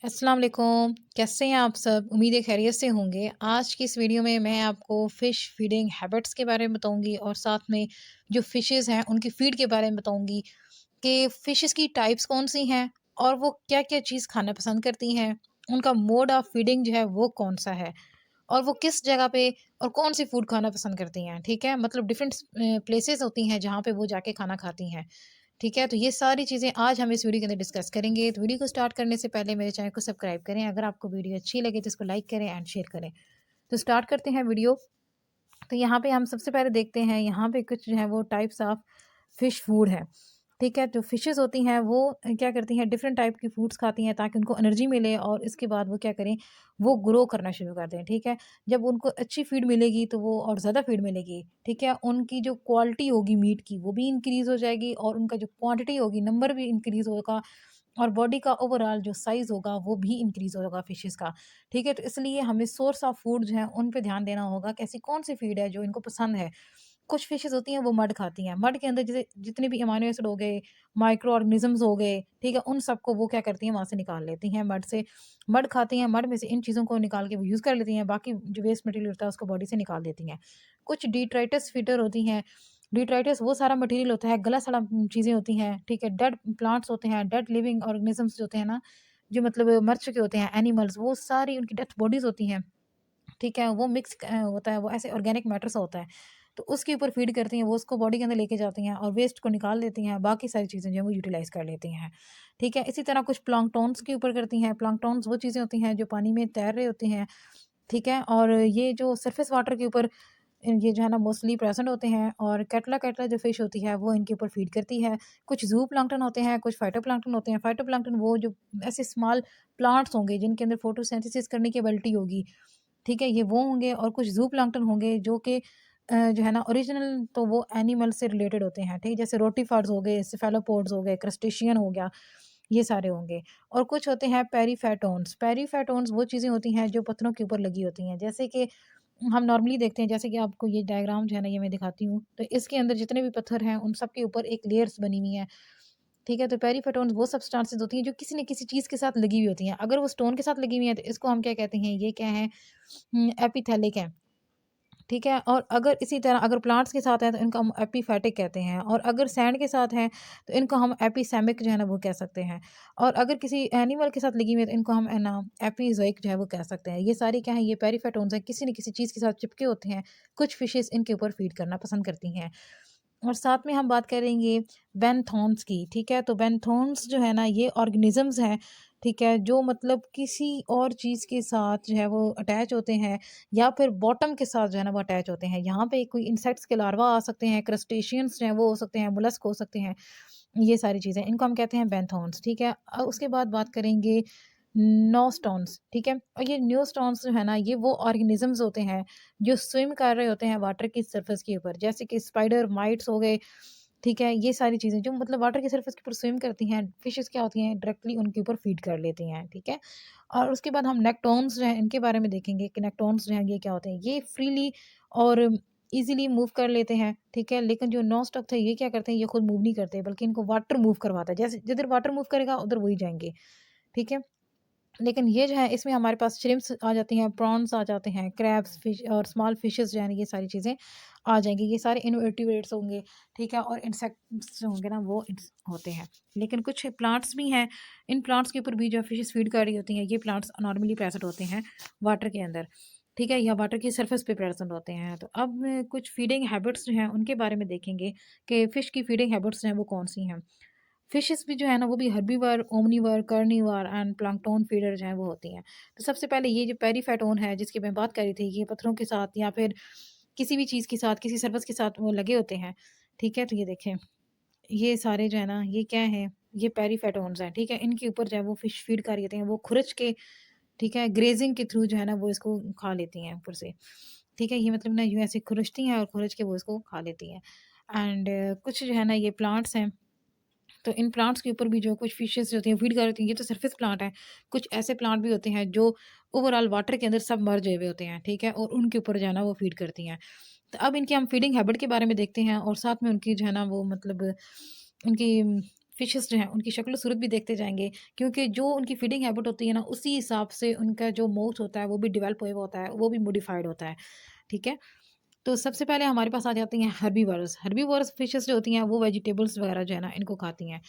अस्सलाम वालेकुम। कैसे हैं आप सब? उम्मीद है खैरियत से होंगे। आज की इस वीडियो में मैं आपको फ़िश फ़ीडिंग हैबिट्स के बारे में बताऊँगी और साथ में जो फ़िशेज़ हैं उनकी फ़ीड के बारे में बताऊँगी कि फ़िशेज़ की टाइप्स कौन-सी हैं और वो क्या-क्या चीज़ खाना पसंद करती हैं। उनका मोड ऑफ़ फ़ीडिंग जो है वो कौन-सा है और वो किस जगह पे और कौन-सी फ़ूड खाना पसंद करती हैं, ठीक है? मतलब डिफ़रेंट प्लेसेस होती हैं जहाँ पे वो जाके खाना खाती हैं। ठीक है, तो ये सारी चीज़ें आज हम इस वीडियो के अंदर डिस्कस करेंगे। तो वीडियो को स्टार्ट करने से पहले मेरे चैनल को सब्सक्राइब करें। अगर आपको वीडियो अच्छी लगे तो इसको लाइक करें एंड शेयर करें। तो स्टार्ट करते हैं वीडियो। तो यहाँ पे हम सबसे पहले देखते हैं, यहाँ पे कुछ जो है वो टाइप्स ऑफ फिश फूड है। ठीक है, तो फिशेस होती हैं वो क्या करती हैं, डिफरेंट टाइप की फूड्स खाती हैं ताकि उनको एनर्जी मिले और इसके बाद वो क्या करें, वो ग्रो करना शुरू कर दें। ठीक है, जब उनको अच्छी फीड मिलेगी तो वो और ज़्यादा फीड मिलेगी। ठीक है, उनकी जो क्वालिटी होगी मीट की वो भी इंक्रीज़ हो जाएगी और उनका जो क्वांटिटी होगी, नंबर भी इंक्रीज़ होगा और बॉडी का ओवरऑल जो साइज़ होगा वो भी इंक्रीज़ होगा फिशेज़ का। ठीक है, तो इसलिए हमें सोर्स ऑफ फूड जो है उन पे ध्यान देना होगा कि ऐसी कौन-सी फीड है जो इनको पसंद है। कुछ फिशेज़ होती हैं वो मड खाती हैं। मड के अंदर जैसे जितने भी अमाइनो एसिड हो गए, माइक्रो ऑर्गेनिज़म्स हो गए, ठीक है? उन सबको वो क्या करती हैं, वहाँ से निकाल लेती हैं मड से। मड खाती हैं, मड में से इन चीज़ों को निकाल के वो यूज़ कर लेती हैं, बाकी जो वेस्ट मटीरियल होता है उसको बॉडी से निकाल देती हैं। कुछ डिट्राइटस फीडर होती हैं। डिट्राइटस वो सारा मटीरियल होता है, गला-सड़ा चीज़ें होती हैं, ठीक है? डेड प्लांट्स होते हैं, डेड लिविंग ऑर्गेनिज़म्स जो होते हैं ना, जो मतलब मर चुके होते हैं एनिमल्स, वो सारी उनकी डेथ बॉडीज़ होती हैं। ठीक है, वो मिक्स होता है, वो ऐसे ऑर्गेनिक मैटर सा होता है। तो उसके ऊपर फ़ीड करती हैं, वो उसको बॉडी के अंदर लेके जाती हैं और वेस्ट को निकाल देती हैं, बाकी सारी चीज़ें जो हैं वो यूटिलाइज़ कर लेती हैं। ठीक है, इसी तरह कुछ प्लैंकटॉन्स के ऊपर करती हैं। प्लैंकटॉन्स वो चीज़ें होती हैं जो पानी में तैर रहे होते हैं, ठीक है? और ये जो सरफेस वाटर के ऊपर ये जो है ना मोस्टली प्रेज़ेंट होते हैं और कैटला कैटला जो फ़िश होती है वो इनके ऊपर फ़ीड करती है। कुछ ज़ूप्लैंक्टन होते हैं, कुछ फाइटोप्लैंक्टन होते हैं। फाइटोप्लैंक्टन वो जो ऐसे स्मॉल प्लांट्स होंगे जिनके अंदर फोटोसिंथेसिस करने की एबिलिटी होगी, ठीक है? ये वो होंगे और कुछ ज़ूप्लैंक्टन होंगे जो कि जो है ना ओरिजिनल तो वो एनिमल से रिलेटेड होते हैं, ठीक है? जैसे रोटिफार्ड्स हो गए, सेफेलोपोड्स हो गए, क्रस्टेशियन हो गया, ये सारे होंगे। और कुछ होते हैं पेरीफेटोन्स। पेरीफेटोन्स वो चीज़ें होती हैं जो पत्थरों के ऊपर लगी होती हैं। जैसे कि हम नॉर्मली देखते हैं, जैसे कि आपको ये डायग्राम जो है ना ये मैं दिखाती हूँ, तो इसके अंदर जितने भी पत्थर हैं उन सब के ऊपर एक लेयर्स बनी हुई हैं। ठीक है? तो पेरीफेटोन्स वो सब्सटेंसेस होती हैं जो किसी न किसी चीज़ के साथ लगी हुई होती हैं। अगर वो स्टोन के साथ लगी हुई हैं तो इसको हम क्या कहते हैं, ये क्या है, एपिथेलिक है। ठीक है? और अगर इसी तरह अगर प्लांट्स के साथ हैं तो इनको हम एपिफैटिक कहते हैं और अगर सैंड के साथ हैं तो इनको हम एपिसेमिक जो है ना वो कह सकते हैं। और अगर किसी एनिमल के साथ लगी हुई है तो इनको हम है ना एपिज़ोइक जो है वो कह सकते हैं। ये सारी क्या है, ये पेरीफेटोन्स हैं, किसी न किसी चीज़ के साथ चिपके होते हैं। कुछ फिशेज़ इनके ऊपर फ़ीड करना पसंद करती हैं। और साथ में हम बात करेंगे बेंथोन्स की, ठीक है? तो बेंथोन्स जो है ना ये ऑर्गेनिज़म्स हैं, ठीक है? जो मतलब किसी और चीज़ के साथ जो है वो अटैच होते हैं या फिर बॉटम के साथ जो है ना वो अटैच होते हैं। यहाँ पे कोई इंसेक्ट्स के लार्वा आ सकते हैं, क्रस्टेशियंस जो हैं वो हो सकते हैं, मोलस्क हो सकते हैं, ये सारी चीज़ें। इनको हम कहते हैं बेंथोन्स, ठीक है? उसके बाद बात करेंगे नोस्टोन्स, ठीक है? और ये न्यूस्टोन्स जो है ना ये वो ऑर्गेनिज़म्स होते हैं जो स्विम कर रहे होते हैं वाटर की सरफेस के ऊपर, जैसे कि स्पाइडर माइट्स हो गए, ठीक है? ये सारी चीज़ें जो मतलब वाटर की सरफेस के ऊपर स्विम करती हैं, फिशेज़ क्या होती हैं डायरेक्टली उनके ऊपर फ़ीड कर लेती हैं, ठीक है? और उसके बाद हम नेक्टोन्स जो हैं इनके बारे में देखेंगे कि नेक्टोन्स जो हैं ये क्या होते हैं? ये फ्रीली और ईज़िली मूव कर लेते हैं, ठीक है? लेकिन जो नॉनस्टॉप थे ये क्या करते हैं, ये खुद मूव नहीं करते बल्कि इनको वाटर मूव करवाता है। जैसे जिधर वाटर मूव करेगा उधर वही जाएँगे, ठीक है? लेकिन ये जो है इसमें हमारे पास श्रिम्प्स आ जाती हैं, प्रॉन्स आ जाते हैं, क्रैब्स, फिश और स्मॉल फिशेज़ जो हैं ये सारी चीज़ें आ जाएँगी। ये सारे इनवर्टिब्रेट्स होंगे, ठीक है? और इंसेक्ट्स जो होंगे ना वो इंस होते हैं। लेकिन कुछ प्लांट्स भी हैं, इन प्लांट्स के ऊपर भी जो फिशेज़ फ़ीड कर रही होती हैं, ये प्लांट्स नॉर्मली प्रेज़ेंट होते हैं वाटर के अंदर, ठीक है? या वाटर की सरफेस पे प्रेज़ेंट होते हैं। तो अब कुछ फ़ीडिंग हैबिट्स जो हैं उनके बारे में देखेंगे कि फ़िश की फ़ीडिंग हैबिट्स जो हैं वो कौन-सी हैं। फिशेस भी जो है ना वो भी हर्बीवर, ओमनीवर, कार्निवर एंड प्लैंकटन फीडर जो हैं वो होती हैं। तो सबसे पहले ये जो पेरीफेटोन है जिसकी मैं बात कर रही थी, ये पत्थरों के साथ या फिर किसी भी चीज़ के साथ, किसी सरफेस के साथ वो लगे होते हैं। ठीक है? तो ये देखें, ये सारे जो है ना ये क्या हैं? ये पेरीफेटोन्स हैं, ठीक है? इनके ऊपर जो है वो फिश फीड कर रही होती हैं, वो खुरच के, ठीक है? ग्रेज़िंग के थ्रू जो है ना वो इसको खा लेती हैं ऊपर से। ठीक है? ये मतलब ना यूँ ऐसे खुरचती हैं और खुरच के वो इसको खा लेती हैं। एंड कुछ जो है ना ये प्लांट्स हैं, तो इन प्लांट्स के ऊपर भी जो कुछ फिशेज़ होती हैं फ़ीड कर रही हैं, ये तो सरफेस प्लांट हैं। कुछ ऐसे प्लांट भी होते हैं जो ओवरऑल वाटर के अंदर सबमर्ज हुए हुए होते हैं, ठीक है? और उनके ऊपर जो है ना वो फ़ीड करती हैं। तो अब इनकी हम फ़ीडिंग हैबिट के बारे में देखते हैं और साथ में उनकी जो है ना वो मतलब उनकी फ़िशेज़ जो हैं उनकी शक्ल-सूरत भी देखते जाएँगे, क्योंकि जो उनकी फ़ीडिंग हैबिट होती है ना, उसी हिसाब से उनका जो माउथ होता है वो भी डेवलप हुआ हुआ होता है, वो भी मॉडिफ़ाइड होता है, ठीक है? तो सबसे पहले हमारे पास आ जाती हैं हर्बीवोरस। हर्बीवोरस फ़िशेज़ जो होती हैं वो वेजिटेबल्स वगैरह जो है ना इनको खाती हैं,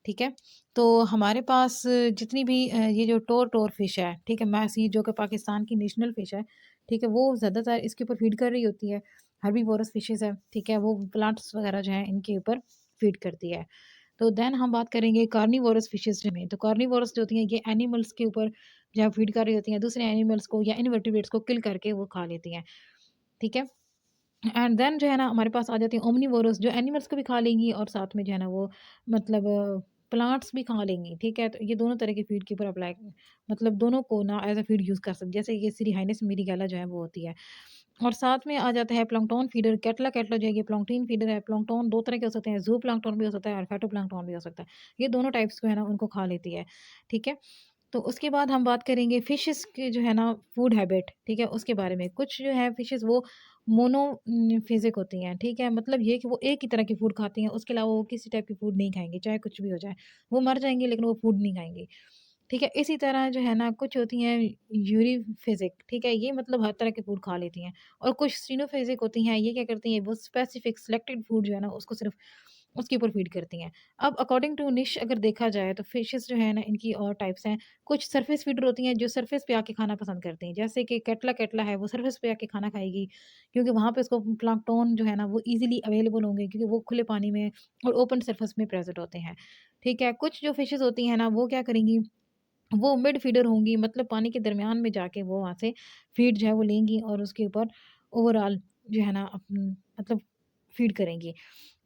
ठीक है? तो हमारे पास जितनी भी ये जो टोर फ़िश है, ठीक है? मैसी जो कि पाकिस्तान की नेशनल फ़िश है, ठीक है? वो ज़्यादातर इसके ऊपर फ़ीड कर रही होती है। हर्बीवोरस फ़िशेज़ है, ठीक है? वो प्लांट्स वगैरह जो हैं इनके ऊपर फ़ीड करती है। तो देन हम बात करेंगे कार्निवोरस फ़िशेज़ में। तो कार्निवोरस जो होती हैं ये एनिमल्स के ऊपर जो है फ़ीड कर रही होती हैं, दूसरे एनिमल्स को या इनवर्टिब्रेट्स को किल करके वो खा लेती हैं, ठीक है? एंड देन जो है ना हमारे पास आ जाती है ओमनीवोरस, जो एनिमल्स को भी खा लेंगी और साथ में जो है ना वो मतलब प्लांट्स भी खा लेंगी, ठीक है? तो ये दोनों तरह की फीड के ऊपर अप्लाई मतलब दोनों को ना एज़ अ फीड यूज़ कर सकते, जैसे ये सिरिहाइनस मिरीगेला जो है वो होती है। और साथ में आ जाता है प्लैंकटन फीडर, कैटला कैटला जो है ये प्लैंकटन फीडर है। प्लैंकटन 2 तरह के हो सकते हैं, ज़ूप्लैंक्टन भी हो सकता है और फाइटोप्लैंक्टन भी हो सकता है। ये दोनों टाइप्स जो है ना उनको खा लेती है, ठीक है? तो उसके बाद हम बात करेंगे फिशेस के जो है ना फूड हैबिट, ठीक है? उसके बारे में। कुछ जो है फिशेस वो मोनोफेजिक होती हैं, ठीक है? मतलब ये कि वो एक ही तरह की फूड खाती हैं, उसके अलावा वो किसी टाइप की फूड नहीं खाएँगी, चाहे कुछ भी हो जाए। वो मर जाएँगी लेकिन वो फूड नहीं खाएँगी, ठीक है? इसी तरह जो है ना कुछ होती हैं यूरिफेजिक, ठीक है? ये मतलब हर तरह की फूड खा लेती हैं। और कुछ सिनोफेजिक होती हैं, ये क्या करती हैं वो स्पेसिफिक सिलेक्टेड फूड जो है ना उसको सिर्फ़ उसके ऊपर फ़ीड करती हैं। अब अकॉर्डिंग टू निश अगर देखा जाए तो फिशेज़ जो है ना इनकी और टाइप्स हैं। कुछ सरफेस फ़ीडर होती हैं जो सरफेस पे आके खाना पसंद करती हैं। जैसे कि कैटला कैटला है वो सरफेस पे आके खाना खाएगी, क्योंकि वहाँ पे उसको प्लैंकटन जो है ना वो ईज़िली अवेलेबल होंगे, क्योंकि वो खुले पानी में और ओपन सरफेस में प्रेज़ेंट होते हैं। ठीक है? कुछ जो फिशेज़ होती हैं ना वो क्या करेंगी, वो मिड फीडर होंगी, मतलब पानी के दरमियान में जाके वो वहाँ से फीड जो है वो लेंगी और उसके ऊपर ओवरऑल जो है ना मतलब फीड करेंगी।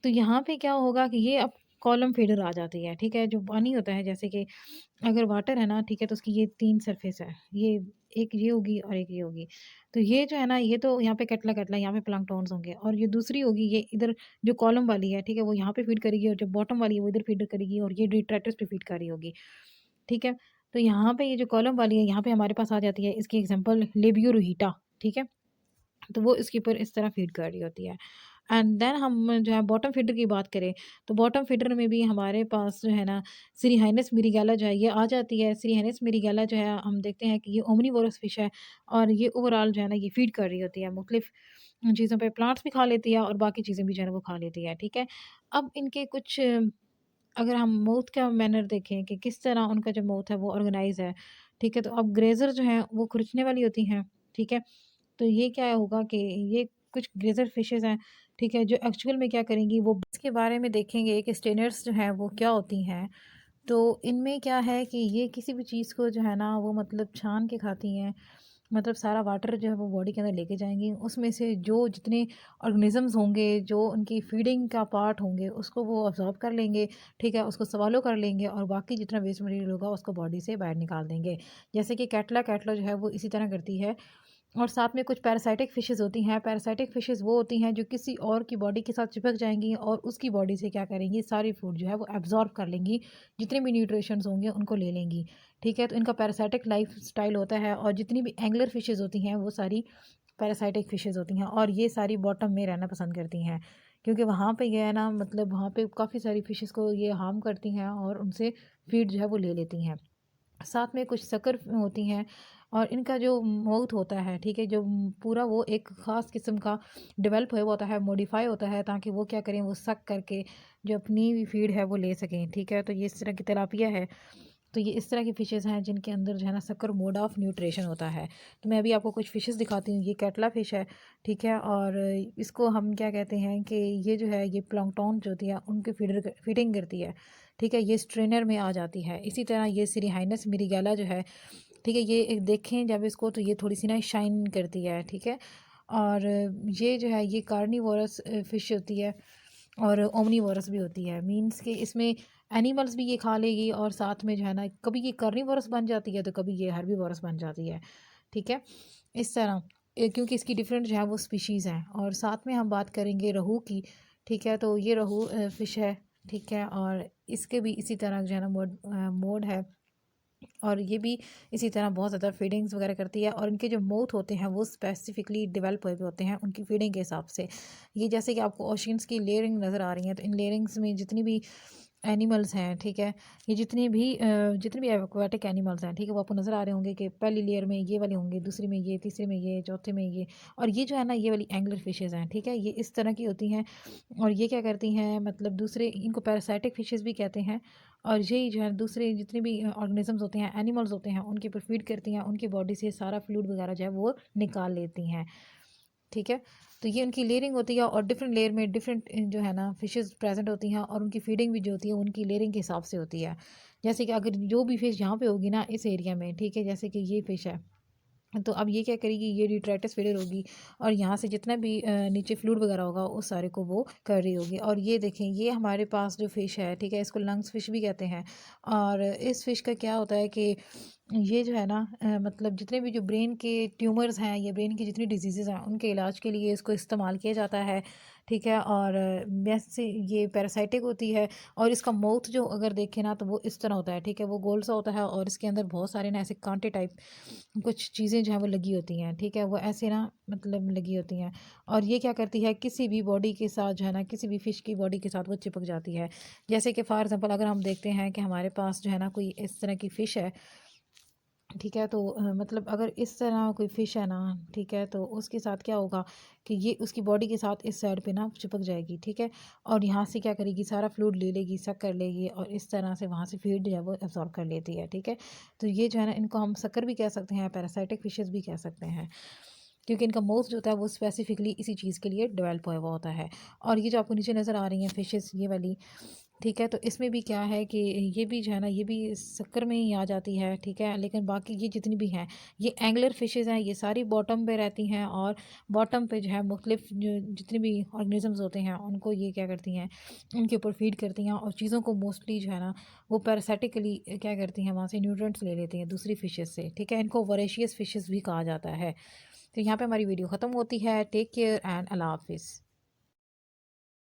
तो यहाँ पे क्या होगा कि ये अब कॉलम फीडर आ जाती है, ठीक है? जो पानी होता है जैसे कि अगर वाटर है ना, ठीक है? तो उसकी ये 3 सरफेस है। ये एक ये होगी और एक ये होगी। तो ये जो है ना, ये तो यहाँ पे कटला-कटला, यहाँ पे प्लैंकटन्स होंगे और ये दूसरी होगी, ये इधर जो कॉलम वाली है, ठीक है? वो यहाँ पे फीड करेगी और जो बॉटम वाली है, वो इधर फीड करेगी और ये डिट्रैक्टर्स पे फीड कर रही होगी, ठीक है? तो यहाँ पे ये जो कॉलम वाली है, यहाँ पे हमारे पास आ जाती है इसकी एग्ज़ाम्पल लेबियोरुहिटा, ठीक है? तो वो इसके ऊपर इस तरह फ़ीड कर रही होती है। एंड देन हम जो है बॉटम फ़ीडर की बात करें, तो बॉटम फ़ीडर में भी हमारे पास जो है ना सिरिहाइनस मिरीगेला जो है ये आ जाती है। सिरिहाइनस मिरीगेला जो है हम देखते हैं कि ये ओमनीवोरस फ़िश है और ये ओवरऑल जो है ना ये फ़ीड कर रही होती है मुख़्तलिफ़ चीज़ों पे, प्लांट्स भी खा लेती है और बाकी चीज़ें भी जो है ना वो खा लेती है, ठीक है? अब इनके कुछ अगर हम माउथ का मैनर देखें कि किस तरह उनका जो माउथ है वो ऑर्गेनाइज़ है, ठीक है? तो अब ग्रेज़र जो हैं वो खुरचने वाली होती हैं, ठीक है? तो ये क्या होगा कि ये कुछ ग्रेज़र फिशेज़ हैं, ठीक है? जो एक्चुअल में क्या करेंगी वो इसके बारे में देखेंगे कि स्टेनर्स जो हैं वो क्या होती हैं। तो इनमें क्या है कि ये किसी भी चीज़ को जो है ना वो मतलब छान के खाती हैं। मतलब सारा वाटर जो है वो बॉडी के अंदर लेके जाएँगी। उसमें से जो जितने ऑर्गेनिज़म्स होंगे, जो उनकी फीडिंग का पार्ट होंगे उसको वो अब्ज़ॉर्ब कर लेंगे, ठीक है? उसको स्वॉलो कर लेंगे और बाकी जितना वेस्ट मटीरियल होगा उसको बॉडी से बाहर निकाल देंगे। जैसे कि कैटला कैटला जो है वो इसी तरह करती है। और साथ में कुछ पैरासाइटिक फ़िशेज़ होती हैं। पैरासाइटिक फ़िशेज़ वो होती हैं जो किसी और की बॉडी के साथ चिपक जाएँगी और उसकी बॉडी से क्या करेंगी, सारी फूड जो है वो एब्ज़ॉर्ब कर लेंगी, जितने भी न्यूट्रिशंस होंगे उनको ले लेंगी, ठीक है? तो इनका पैरासाइटिक लाइफ़स्टाइल होता है और जितनी भी एंगलर फ़िशेज़ होती हैं वो सारी पैरासाइटिक फ़िशेज़ होती हैं और ये सारी बॉटम में रहना पसंद करती हैं। क्योंकि वहाँ पे ये है ना मतलब वहाँ पे काफ़ी सारी फ़िशेज़ को ये हार्म करती हैं और उनसे फ़ीड जो है वो ले लेती हैं। साथ में कुछ शक्कर होती हैं और इनका जो माउथ होता है, ठीक है? जो पूरा वो एक ख़ास किस्म का डेवलप हुआ होता है, मॉडिफ़ाई होता है ताकि वो क्या करें, वो सक करके जो अपनी फ़ीड है वो ले सकें, ठीक है? तो ये इस तरह की तिलापिया है। तो ये इस तरह की फ़िशेज़ हैं जिनके अंदर जो है ना शक्कर मोड ऑफ़ न्यूट्रिशन होता है। तो मैं अभी आपको कुछ फ़िशेज़ दिखाती हूँ। ये कैटला फ़िश है, ठीक है? और इसको हम क्या कहते हैं कि ये जो है ये प्लैंकटन जो होती है उनकी फ़ीडिंग करती है, ठीक है? ये स्ट्रेनर में आ जाती है। इसी तरह ये सिरिहाइनस मिरीगेला जो है, ठीक है? ये एक देखें जब इसको तो ये थोड़ी-सी ना शाइन करती है, ठीक है? और ये जो है ये कार्निवोरस फ़िश होती है और ओमनीवोरस भी होती है। मीन्स कि इसमें एनिमल्स भी ये खा लेगी और साथ में जो है ना कभी ये कार्निवोरस बन जाती है तो कभी ये हर्बीवोरस बन जाती है, ठीक है? इस तरह क्योंकि इसकी डिफरेंट जो है वो स्पीशीज़ हैं। और साथ में हम बात करेंगे रोहू की, ठीक है? तो ये रोहू फ़िश है, ठीक है? और इसके भी इसी तरह जो है ना मोड है और ये भी इसी तरह बहुत ज़्यादा फीडिंग्स वगैरह करती है और इनके जो माउथ होते हैं वो स्पेसिफिकली डेवलप हुए हुए होते हैं उनकी फीडिंग के हिसाब से। ये जैसे कि आपको ओशियंस की लेयरिंग नज़र आ रही है, तो इन लेयरिंग्स में जितनी भी एनिमल्स हैं, ठीक है? ये जितने भी एक्वाटिक एनिमल्स हैं, ठीक है? वो आपको नज़र आ रहे होंगे कि पहली लेयर में ये वाले होंगे, दूसरी में ये, तीसरी में ये, चौथे में ये, और ये जो है ना ये वाली एंगलर फिशेज़ हैं, ठीक है? ये इस तरह की होती हैं और ये क्या करती हैं, मतलब दूसरे इनको पैरासाइटिक फिशेज़ भी कहते हैं। और यही जो है दूसरे जितने भी ऑर्गेनिज़म्स होते हैं, एनिमल्स होते हैं, उनके ऊपर फ़ीड करती हैं, उनकी बॉडी से सारा फ्लूइड वगैरह जो है वो निकाल लेती हैं, ठीक है? तो ये उनकी लेयरिंग होती है और डिफरेंट लेयर में डिफरेंट जो है ना फिशेस प्रेजेंट होती हैं और उनकी फीडिंग भी जो होती है उनकी लेयरिंग के हिसाब से होती है। जैसे कि अगर जो भी फिश यहाँ पे होगी ना इस एरिया में, ठीक है, जैसे कि ये फिश है, तो अब ये क्या करेगी, ये डिट्रैक्टस फीडर होगी और यहाँ से जितना भी नीचे फ्लूइड वगैरह होगा उस सारे को वो कर रही होगी। और ये देखें, ये हमारे पास जो फ़िश है, ठीक है, इसको लंग्स फ़िश भी कहते हैं। और इस फ़िश का क्या होता है कि ये जो है ना मतलब जितने भी जो ब्रेन के ट्यूमर्स हैं या ब्रेन की जितनी डिजीज़ेज़ हैं उनके इलाज के लिए इसको इस्तेमाल किया जाता है, ठीक है। और वैसे ये पैरासाइटिक होती है और इसका माउथ जो अगर देखें ना तो वो इस तरह होता है, ठीक है, वो गोल सा होता है और इसके अंदर बहुत सारे ना ऐसे कांटे टाइप कुछ चीज़ें जो हैं वो लगी होती हैं, ठीक है, वो ऐसे ना मतलब लगी होती हैं। और ये क्या करती है, किसी भी बॉडी के साथ जो है ना, किसी भी फ़िश की बॉडी के साथ वो चिपक जाती है। जैसे कि फ़ॉर एग्ज़ाम्पल अगर हम देखते हैं कि हमारे पास जो है ना कोई इस तरह की फ़िश है, ठीक है, तो मतलब अगर इस तरह कोई फ़िश है ना, ठीक है, तो उसके साथ क्या होगा कि ये उसकी बॉडी के साथ इस साइड पे ना चिपक जाएगी, ठीक है। और यहाँ से क्या करेगी, सारा फ्लूइड ले लेगी, सक कर लेगी और इस तरह से वहाँ से फीड जो है वो एब्ज़ॉर्ब कर लेती है, ठीक है। तो ये जो है ना इनको हम सकर भी कह सकते हैं, पैरासाइटिक फ़िशेज़ भी कह सकते हैं। क्योंकि इनका माउथ जो होता है वो स्पेसिफिकली इसी चीज़ के लिए डेवलप हुआ हुआ होता है। और ये जो आपको नीचे नज़र आ रही हैं फिशेस ये वाली, ठीक है, तो इसमें भी क्या है कि ये भी जो है ना ये भी शक्कर में ही आ जाती है, ठीक है। लेकिन बाकी ये जितनी भी हैं ये एंगलर फिशेस हैं, ये सारी बॉटम पे रहती हैं और बॉटम पे जो है मुख्तलिफ जो जितने भी ऑर्गेनिजम्स होते हैं उनको ये क्या करती हैं, उनके ऊपर फीड करती हैं और चीज़ों को मोस्टली जो है ना वो पैरासिटिकली क्या करती हैं, वहाँ से न्यूट्रिएंट्स ले लेती हैं दूसरी फिशेस से, ठीक है। इनको वोरेशियस फिशेस भी कहा जाता है। तो यहाँ पे हमारी वीडियो ख़त्म होती है। टेक केयर एंड अल्लाह हाफिज़।